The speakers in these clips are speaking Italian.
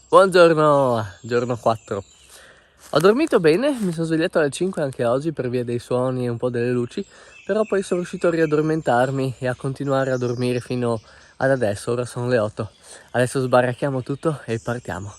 Buongiorno, giorno 4. Ho dormito bene, mi sono svegliato alle 5 anche oggi per via dei suoni e un po' delle luci, però poi sono riuscito a riaddormentarmi e a continuare a dormire fino ad adesso, ora sono le 8. Adesso sbaracchiamo tutto e partiamo.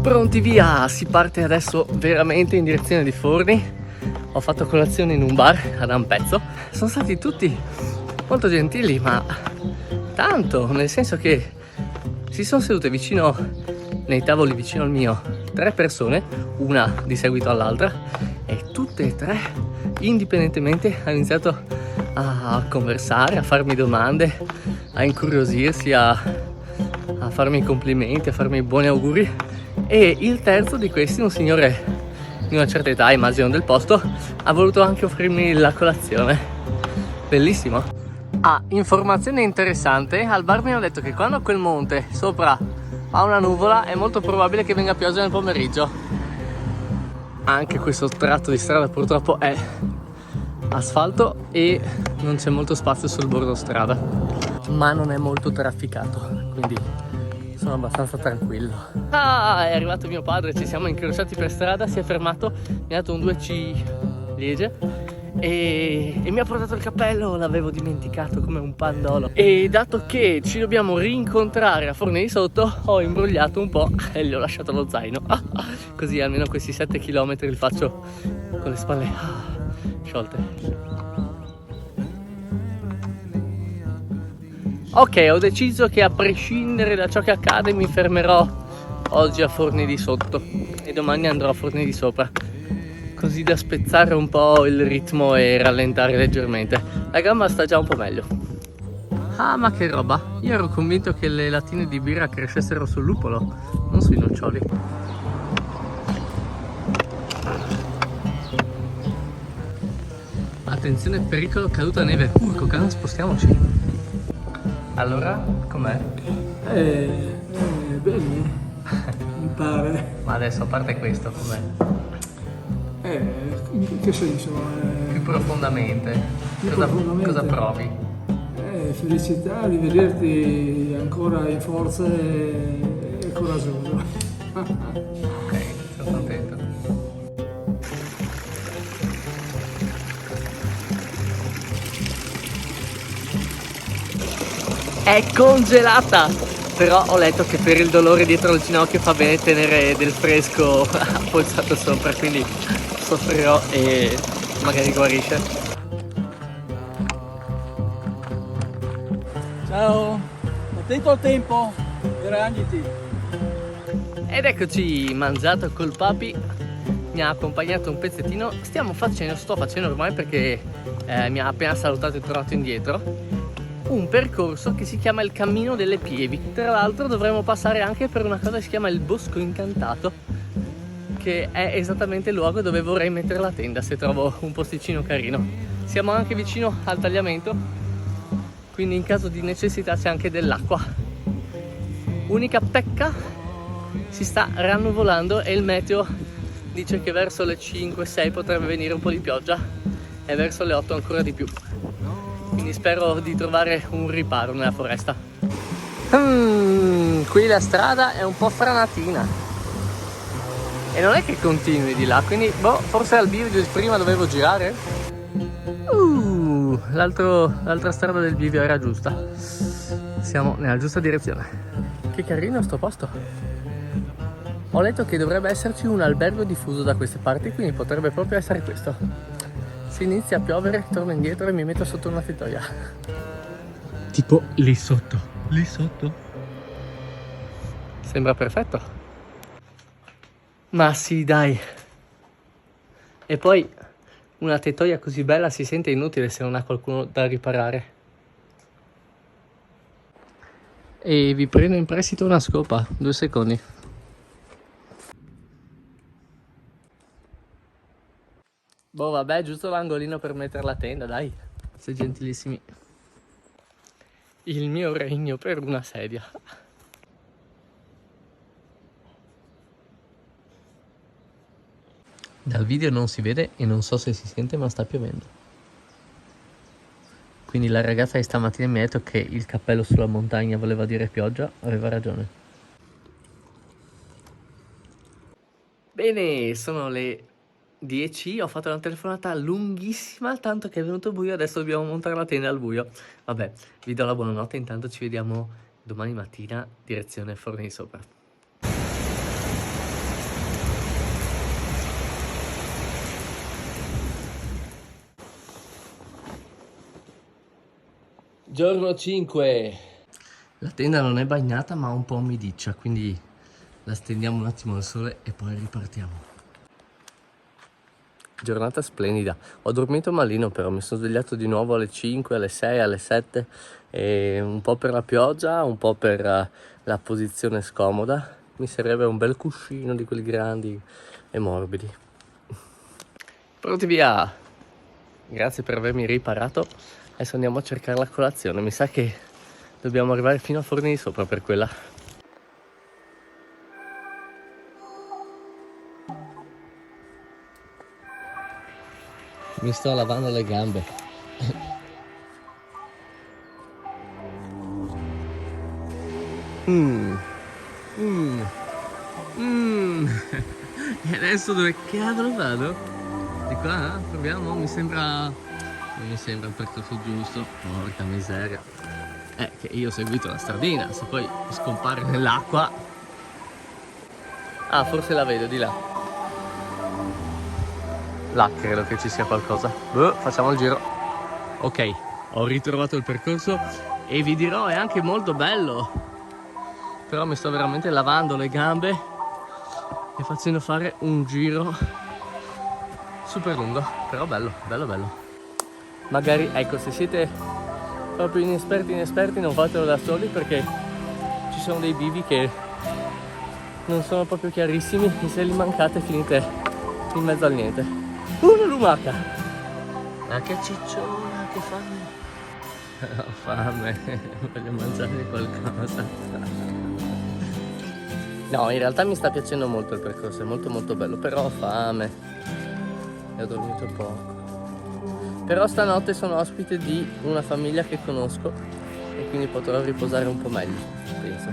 Pronti via, si parte adesso veramente in direzione di Forni. Ho fatto colazione in un bar ad Ampezzo. Sono stati tutti molto gentili, ma tanto, nel senso che si sono sedute vicino, nei tavoli vicino al mio, 3 persone, una di seguito all'altra, e tutte e 3, indipendentemente, hanno iniziato a conversare, a farmi domande, a incuriosirsi, a farmi complimenti, a farmi buoni auguri. E il terzo di questi, un signore di una certa età, immagino del posto, ha voluto anche offrirmi la colazione. Bellissimo. Informazione interessante, al bar mi hanno detto che quando quel monte sopra ha una nuvola è molto probabile che venga pioggia nel pomeriggio. Anche questo tratto di strada purtroppo è asfalto e non c'è molto spazio sul bordo strada, ma non è molto trafficato, quindi sono abbastanza tranquillo. È arrivato mio padre, ci siamo incrociati per strada, si è fermato, mi ha dato un 2C liege e mi ha portato il cappello, l'avevo dimenticato come un pandolo. E dato che ci dobbiamo rincontrare a Forni di Sotto, ho imbrogliato un po' e gli ho lasciato lo zaino. Così almeno questi 7 km li faccio con le spalle sciolte. Ok, ho deciso che a prescindere da ciò che accade mi fermerò oggi a Forni di Sotto e domani andrò a Forni di Sopra, così da spezzare un po' il ritmo e rallentare leggermente. La gamba sta già un po' meglio. Ma che roba! Io ero convinto che le lattine di birra crescessero sul luppolo, non sui noccioli. Attenzione, pericolo, caduta neve. Porco cane, spostiamoci. Allora, com'è? Bene, mi pare. Ma adesso, a parte questo, com'è? In che senso? Più profondamente. Più Cosa, profondamente? cosa provi? Felicità di vederti ancora in forza e coraggioso. Ok, sono contento. È congelata! Però ho letto che per il dolore dietro al ginocchio fa bene tenere del fresco appoggiato sopra, quindi soffrirò e magari guarisce. Ciao, attento al tempo e ragniti. Ed eccoci, mangiato col papi, mi ha accompagnato un pezzettino. Sto facendo ormai perché mi ha appena salutato e tornato indietro, un percorso che si chiama il Cammino delle Pievi. Tra l'altro dovremo passare anche per una cosa che si chiama il Bosco Incantato, che è esattamente il luogo dove vorrei mettere la tenda se trovo un posticino carino. Siamo anche vicino al tagliamento, quindi in caso di necessità c'è anche dell'acqua. Unica pecca, si sta rannuvolando e il meteo dice che verso le 5-6 potrebbe venire un po' di pioggia e verso le 8 ancora di più. Quindi spero di trovare un riparo nella foresta. Qui la strada è un po' franatina e non è che continui di là, quindi forse al bivio di prima dovevo girare. L'altra strada del bivio era giusta. Siamo nella giusta direzione. Che carino sto posto. Ho letto che dovrebbe esserci un albergo diffuso da queste parti, quindi potrebbe proprio essere questo. Se inizia a piovere, torno indietro e mi metto sotto una tettoia. Tipo lì sotto. Lì sotto. Sembra perfetto. Ma sì, dai. E poi una tettoia così bella si sente inutile se non ha qualcuno da riparare. E vi prendo in prestito una scopa, 2 secondi. Boh, vabbè, giusto l'angolino per mettere la tenda, dai. Sei gentilissimi. Il mio regno per una sedia. Dal video non si vede e non so se si sente, ma sta piovendo. Quindi la ragazza di stamattina mi ha detto che il cappello sulla montagna voleva dire pioggia, aveva ragione. Bene, sono le 10, ho fatto una telefonata lunghissima, tanto che è venuto buio, adesso dobbiamo montare la tenda al buio. Vabbè, vi do la buonanotte, intanto ci vediamo domani mattina, direzione Forni di Sopra. Giorno 5. La tenda non è bagnata ma un po' umidiccia, quindi la stendiamo un attimo al sole e poi ripartiamo. Giornata splendida. Ho dormito malino però, mi sono svegliato di nuovo alle 5, alle 6, alle 7 e un po' per la pioggia, un po' per la posizione scomoda. Mi servirebbe un bel cuscino di quelli grandi e morbidi. Pronti via! Grazie per avermi riparato. Adesso andiamo a cercare la colazione. Mi sa che dobbiamo arrivare fino a Forni di Sopra per quella. Mi sto lavando le gambe. E adesso dove cavolo vado? Di qua? Proviamo? Mi sembra... Non mi sembra il percorso giusto. Porca miseria. Che io ho seguito la stradina. Se poi scompare nell'acqua... Ah, forse la vedo di là. Là credo che ci sia qualcosa. Facciamo il giro. Ok, ho ritrovato il percorso e vi dirò è anche molto bello. Però mi sto veramente lavando le gambe e facendo fare un giro super lungo. Però bello, bello, bello. Magari, ecco, se siete proprio inesperti non fatelo da soli, perché ci sono dei bivi che non sono proprio chiarissimi e se li mancate finite in mezzo al niente. Una lumaca! Ma che cicciona, che fame! Ho fame, voglio mangiare qualcosa. No, in realtà mi sta piacendo molto il percorso, è molto molto bello, però ho fame e ho dormito poco. Però stanotte sono ospite di una famiglia che conosco e quindi potrò riposare un po' meglio, penso.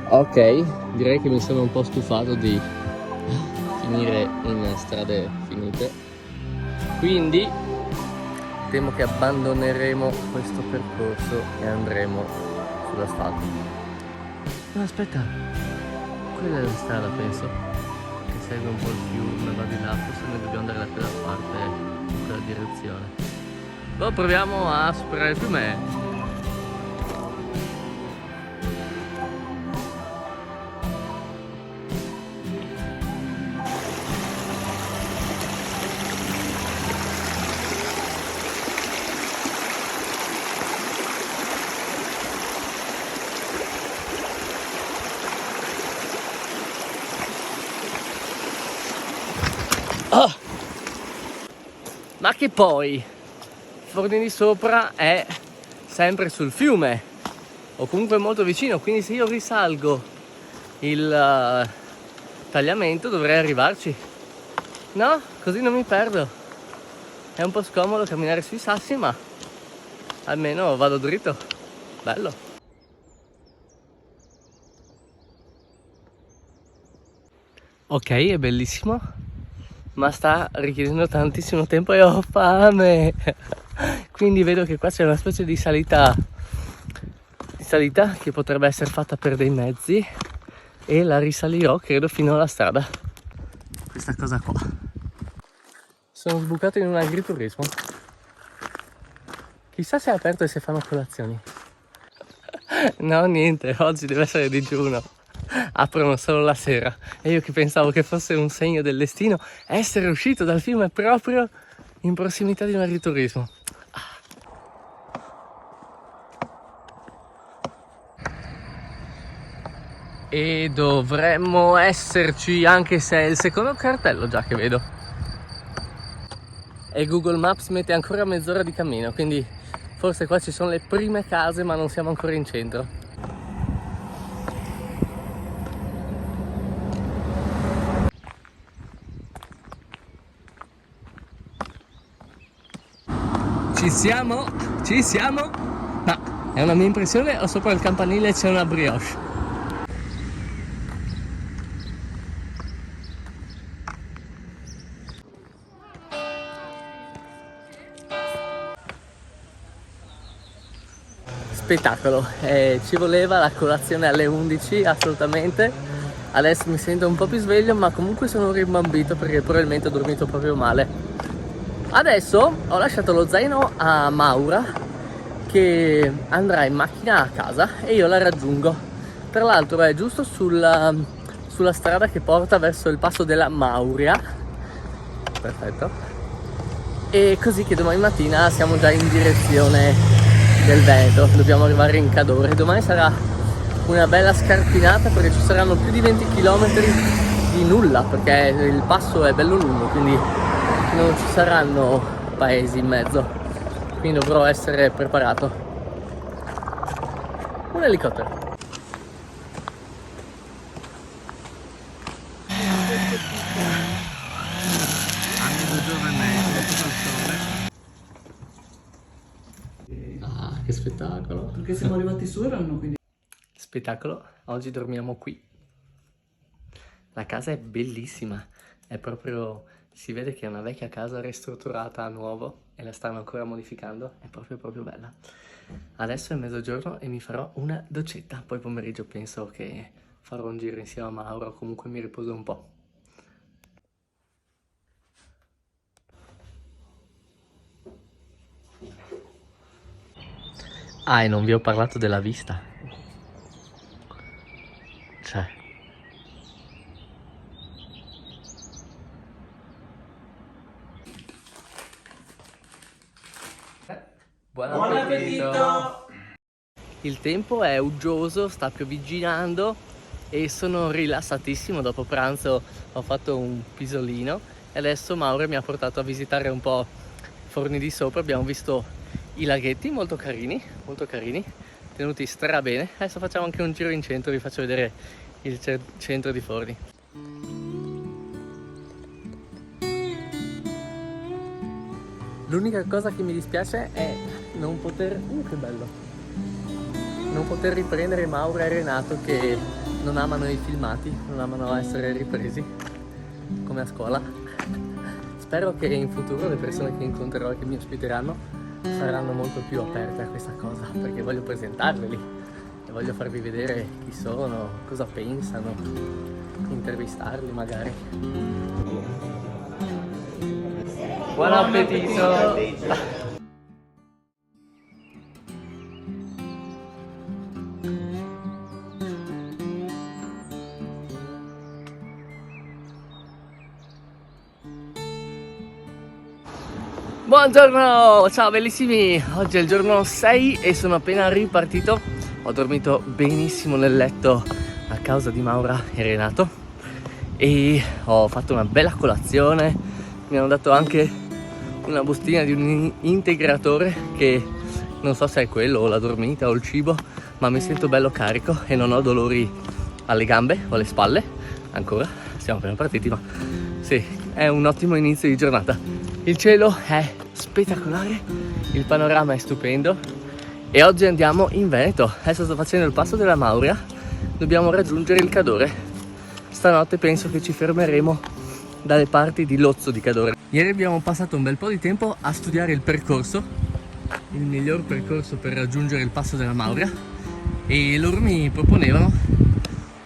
Ok, direi che mi sono un po' stufato di finire in strade finite, quindi temo che abbandoneremo questo percorso e andremo sull'asfalto. No, aspetta, quella è la strada, penso, che segue un po' il fiume, va di là, forse noi dobbiamo andare da quella parte, in quella direzione. Poi proviamo a superare il fiume. Oh! Ma che poi Forni di Sopra è sempre sul fiume o comunque molto vicino, quindi se io risalgo il tagliamento dovrei arrivarci, no? Così non mi perdo. È un po' scomodo camminare sui sassi, ma almeno vado dritto. Bello. Ok, è bellissimo, ma sta richiedendo tantissimo tempo e ho fame. Quindi vedo che qua c'è una specie di salita che potrebbe essere fatta per dei mezzi e la risalirò credo fino alla strada. Questa cosa qua. Sono sbucato in un agriturismo. Chissà se è aperto e se fanno colazioni. No, niente, oggi deve essere digiuno. Aprono solo la sera e io che pensavo che fosse un segno del destino essere uscito dal fiume proprio in prossimità di un agriturismo. E dovremmo esserci, anche se è il secondo cartello già che vedo, e Google Maps mette ancora mezz'ora di cammino, quindi forse qua ci sono le prime case ma non siamo ancora in centro. Ci siamo? Ci siamo? Ma è una mia impressione o sopra il campanile c'è una brioche? Spettacolo, ci voleva la colazione alle 11 assolutamente. Adesso mi sento un po' più sveglio, ma comunque sono rimbambito perché probabilmente ho dormito proprio male. Adesso ho lasciato lo zaino a Maura che andrà in macchina a casa e io la raggiungo. Tra l'altro è giusto sulla strada che porta verso il passo della Mauria. Perfetto. E così che domani mattina siamo già in direzione del Veneto, dobbiamo arrivare in Cadore. Domani sarà una bella scarpinata perché ci saranno più di 20 km di nulla, perché il passo è bello lungo, quindi non ci saranno paesi in mezzo, quindi dovrò essere preparato. Un elicottero. Ah, che spettacolo! Perché siamo arrivati su erano quindi. Spettacolo, oggi dormiamo qui. La casa è bellissima, è proprio, si vede che è una vecchia casa ristrutturata a nuovo e la stanno ancora modificando, è proprio bella. Adesso è mezzogiorno e mi farò una doccetta, poi pomeriggio penso che farò un giro insieme a Mauro, comunque mi riposo un po'. Ah, e non vi ho parlato della vista. Cioè. Buon appetito! Il tempo è uggioso, sta piovigginando e sono rilassatissimo. Dopo pranzo ho fatto un pisolino e adesso Mauro mi ha portato a visitare un po' Forni di Sopra. Abbiamo visto i laghetti molto carini, tenuti stra bene. Adesso facciamo anche un giro in centro, vi faccio vedere il centro di Forni. L'unica cosa che mi dispiace è non poter, che bello, non poter riprendere Maura e Renato che non amano i filmati, non amano essere ripresi come a scuola. Spero che in futuro le persone che incontrerò e che mi ospiteranno saranno molto più aperte a questa cosa, perché voglio presentarveli e voglio farvi vedere chi sono, cosa pensano, intervistarli magari. Buon appetito! Buongiorno, ciao bellissimi! Oggi è il giorno 6 e sono appena ripartito. Ho dormito benissimo nel letto a causa di Maura e Renato e ho fatto una bella colazione. Mi hanno dato anche una bustina di un integratore che non so se è quello o la dormita o il cibo, ma mi sento bello carico e non ho dolori alle gambe o alle spalle ancora. Siamo appena partiti, ma sì, è un ottimo inizio di giornata. Il cielo è spettacolare, il panorama è stupendo e oggi andiamo in Veneto. Adesso sto facendo il passo della Mauria, dobbiamo raggiungere il Cadore. Stanotte penso che ci fermeremo dalle parti di Lozzo di Cadore. Ieri abbiamo passato un bel po' di tempo a studiare il percorso, il miglior percorso per raggiungere il passo della Mauria, e loro mi proponevano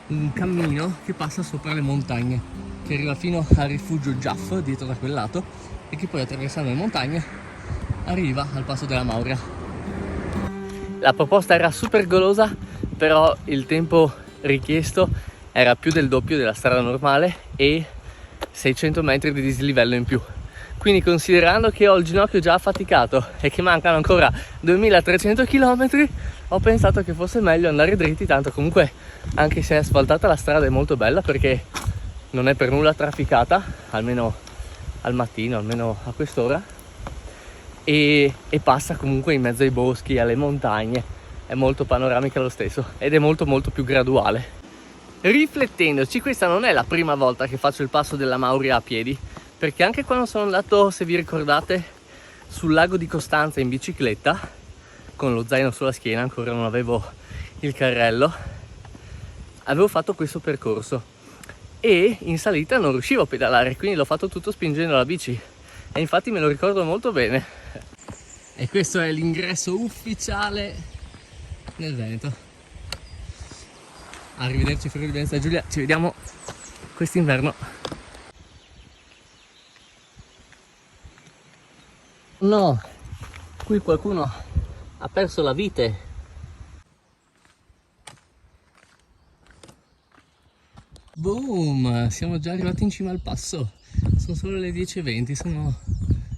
un cammino che passa sopra le montagne, che arriva fino al rifugio Giaff dietro da quel lato e che poi attraversando le montagne arriva al passo della Mauria. La proposta era super golosa, però il tempo richiesto era più del doppio della strada normale e 600 metri di dislivello in più. Quindi, considerando che ho il ginocchio già affaticato e che mancano ancora 2300 km, ho pensato che fosse meglio andare dritti. Tanto comunque, anche se è asfaltata, la strada è molto bella perché non è per nulla trafficata, almeno al mattino, almeno a quest'ora, e passa comunque in mezzo ai boschi, alle montagne. È molto panoramica lo stesso ed è molto più graduale. Riflettendoci, questa non è la prima volta che faccio il passo della Mauria a piedi, perché anche quando sono andato, se vi ricordate, sul lago di Costanza in bicicletta, con lo zaino sulla schiena, ancora non avevo il carrello, avevo fatto questo percorso e in salita non riuscivo a pedalare, quindi l'ho fatto tutto spingendo la bici e infatti me lo ricordo molto bene. E questo è l'ingresso ufficiale nel Veneto. Arrivederci Friuli Venezia Giulia, ci vediamo quest'inverno. No, qui qualcuno ha perso la vite. Boom, siamo già arrivati in cima al passo. Sono solo le 10:20, sono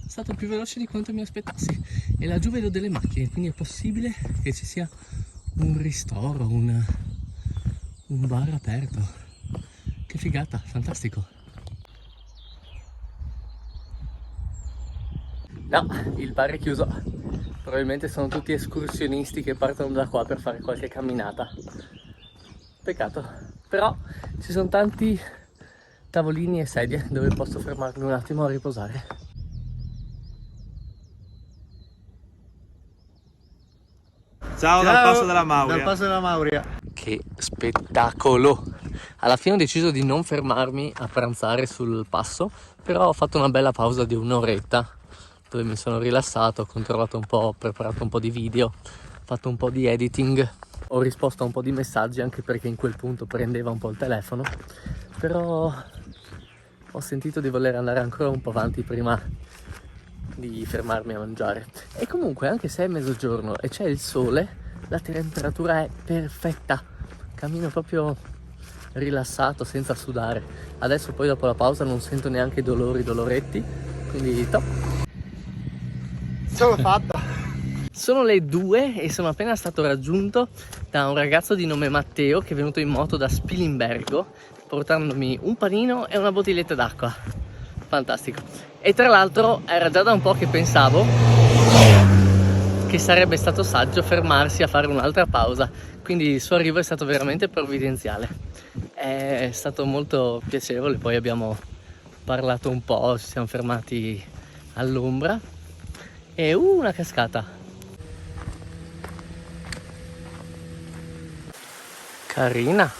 stato più veloce di quanto mi aspettassi. E laggiù vedo delle macchine, quindi è possibile che ci sia un ristoro, un bar aperto. Che figata, fantastico. No, il bar è chiuso. Probabilmente sono tutti escursionisti che partono da qua per fare qualche camminata. Peccato. Però ci sono tanti tavolini e sedie dove posso fermarmi un attimo a riposare. Ciao, dal Passo della Mauria. Dal Passo della Mauria. Che spettacolo! Alla fine ho deciso di non fermarmi a pranzare sul passo, però ho fatto una bella pausa di un'oretta dove mi sono rilassato, ho controllato un po', ho preparato un po' di video, ho fatto un po' di editing, ho risposto a un po' di messaggi anche perché in quel punto prendeva un po' il telefono, però ho sentito di voler andare ancora un po' avanti prima di fermarmi a mangiare. E comunque anche se è mezzogiorno e c'è il sole, la temperatura è perfetta, cammino proprio rilassato senza sudare. Adesso poi dopo la pausa non sento neanche doloretti, quindi top. Ce l'ho fatta. Sono le 2 e sono appena stato raggiunto da un ragazzo di nome Matteo che è venuto in moto da Spilimbergo portandomi un panino e una bottiglietta d'acqua. Fantastico. E tra l'altro era già da un po' che pensavo che sarebbe stato saggio fermarsi a fare un'altra pausa, quindi il suo arrivo è stato veramente provvidenziale. È stato molto piacevole, poi abbiamo parlato un po', ci siamo fermati all'ombra e una cascata. Carina.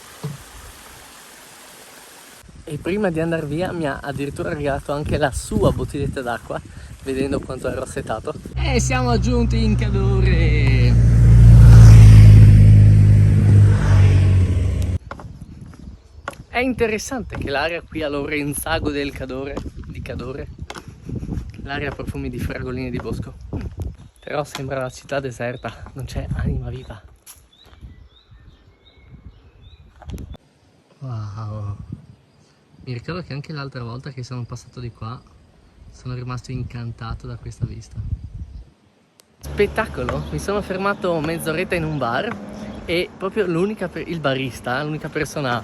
E prima di andare via mi ha addirittura regalato anche la sua bottiglietta d'acqua, vedendo quanto ero assetato. E siamo giunti in Cadore. È interessante che l'aria qui a Lorenzago del Cadore, di Cadore, l'aria ha profumi di fragolini di bosco. Però sembra la città deserta, non c'è anima viva. Wow. Mi ricordo che anche l'altra volta che sono passato di qua sono rimasto incantato da questa vista. Spettacolo! Mi sono fermato mezz'oretta in un bar e proprio il barista, l'unica persona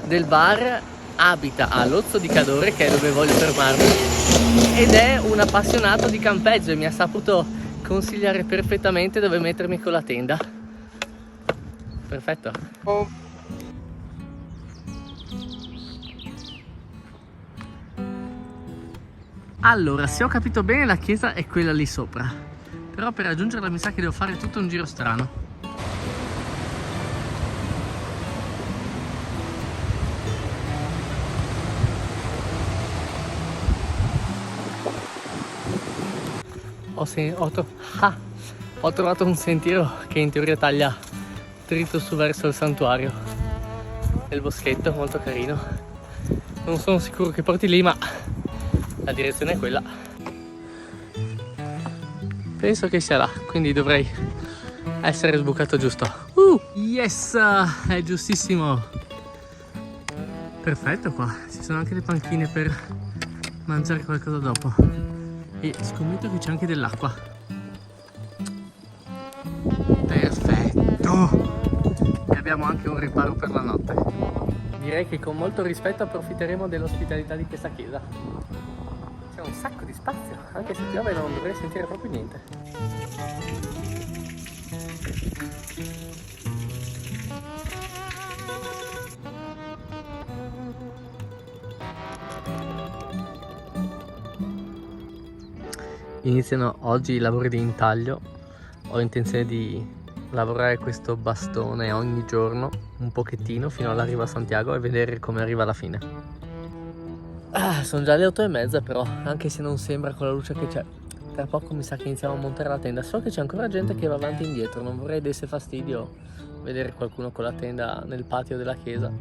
del bar abita a Lozzo di Cadore, che è dove voglio fermarmi, ed è un appassionato di campeggio e mi ha saputo consigliare perfettamente dove mettermi con la tenda. Perfetto. Allora, se ho capito bene la chiesa è quella lì sopra, però per raggiungerla mi sa che devo fare tutto un giro strano. Ho trovato un sentiero che in teoria taglia dritto su verso il santuario del boschetto, molto carino. Non sono sicuro che porti lì, ma la direzione è quella. Penso che sia là, quindi dovrei essere sbucato giusto. Yes, è giustissimo. Perfetto qua, ci sono anche le panchine per mangiare qualcosa dopo. E scommetto che c'è anche dell'acqua. Perfetto. E abbiamo anche un riparo per la notte. Direi che con molto rispetto approfitteremo dell'ospitalità di questa chiesa. C'è un sacco di spazio, anche se piove non dovrei sentire proprio niente. Iniziano oggi i lavori di intaglio. Ho intenzione di lavorare questo bastone ogni giorno un pochettino fino all'arrivo a Santiago e vedere come arriva alla fine. Sono già le 8:30 però, anche se non sembra con la luce che c'è. Tra poco mi sa che iniziamo a montare la tenda. So che c'è ancora gente che va avanti e indietro, non vorrei desse fastidio vedere qualcuno con la tenda nel patio della chiesa.